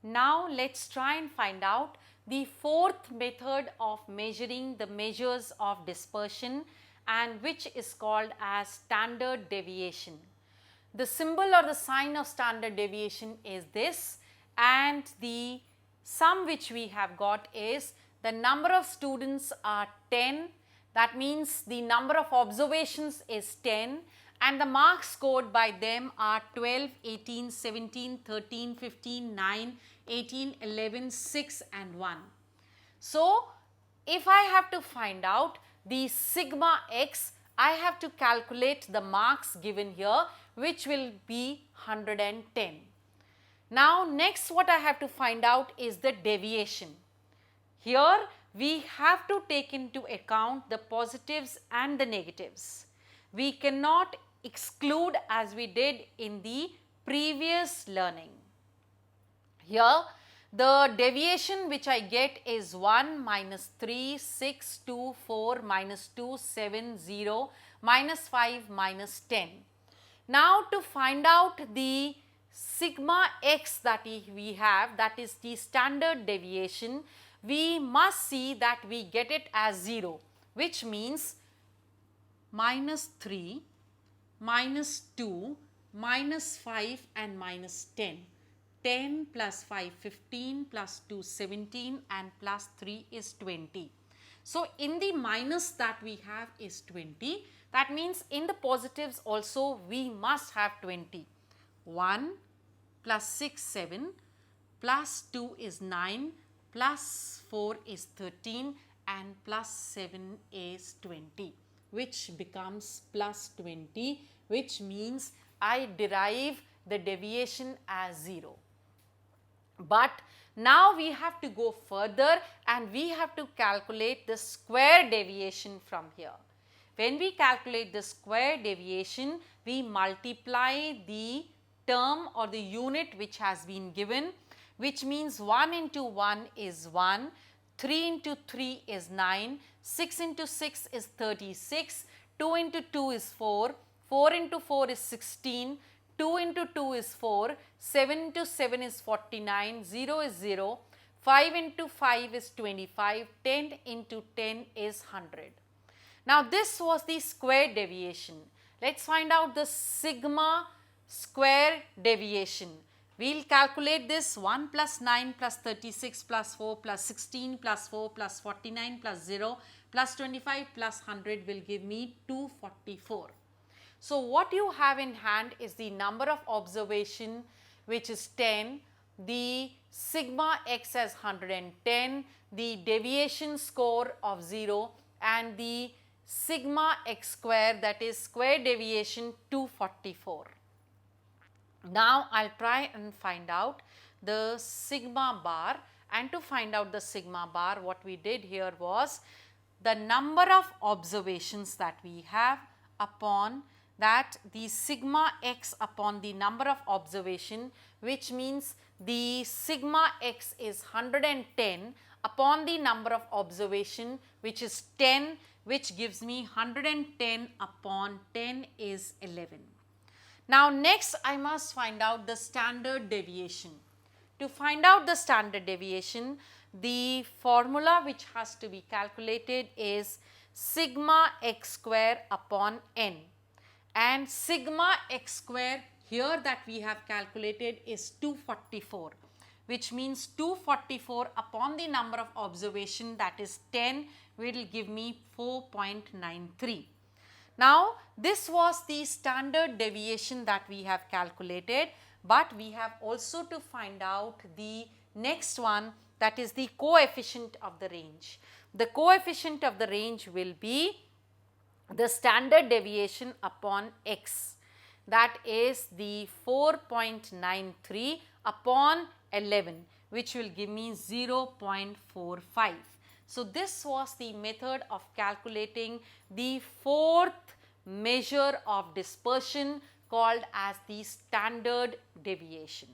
Now let's try and find out the fourth method of measuring the measures of dispersion, and which is called as standard deviation. The symbol or the sign of standard deviation is this, and the sum which we have got is the number of students are 10, that means the number of observations is 10, and the marks scored by them are 12, 18, 17, 13, 15, 9, 18, 11, 6 and 1. So, if I have to find out the sigma x, I have to calculate the marks given here, which will be 110. Now, next what I have to find out is the deviation. Here we have to take into account the positives and the negatives. We cannot exclude as we did in the previous learning. Here the deviation which I get is 1 minus 3, 6, 2, 4, minus 2, 7, 0, minus 5, minus 10. Now to find out the sigma x that we have, that is the standard deviation, we must see that we get it as 0, which means minus 3, minus 2, minus 5 and minus 10. 10 plus 5 15 plus 2 17 and plus 3 is 20. So, in the minus that we have is 20, that means in the positives also we must have 20. 1 plus 6 7 plus 2 is 9 plus 4 is 13 and plus 7 is 20, which becomes plus 20, which means I derive the deviation as 0. But now we have to go further and we have to calculate the square deviation from here. When we calculate the square deviation, we multiply the term or the unit which has been given, which means 1 into 1 is 1, 3 into 3 is 9, 6 into 6 is 36, 2 into 2 is 4, 4 into 4 is 16, 2 into 2 is 4, 7 into 7 is 49, 0 is 0, 5 into 5 is 25, 10 into 10 is 100. Now this was the square deviation. Let's find out the sigma square deviation. We will calculate this 1 plus 9 plus 36 plus 4 plus 16 plus 4 plus 49 plus 0 plus 25 plus 100 will give me 244. So, what you have in hand is the number of observation, which is 10, the sigma x as 110, the deviation score of 0 and the sigma x square, that is square deviation 244. Now, I will try and find out the sigma bar, and to find out the sigma bar, what we did here was the number of observations that we have upon that the sigma x upon the number of observation, which means the sigma x is 110 upon the number of observation, which is 10, which gives me 110 upon 10 is 11. Now next I must find out the standard deviation. To find out the standard deviation, the formula which has to be calculated is sigma x square upon n. And sigma x square here that we have calculated is 244, which means 244 upon the number of observation, that is 10, will give me 4.93. Now this was the standard deviation that we have calculated, but we have also to find out the next one, that is the coefficient of the range. The coefficient of the range will be the standard deviation upon x, that is the 4.93 upon 11, which will give me 0.45. So this was the method of calculating the fourth measure of dispersion called as the standard deviation.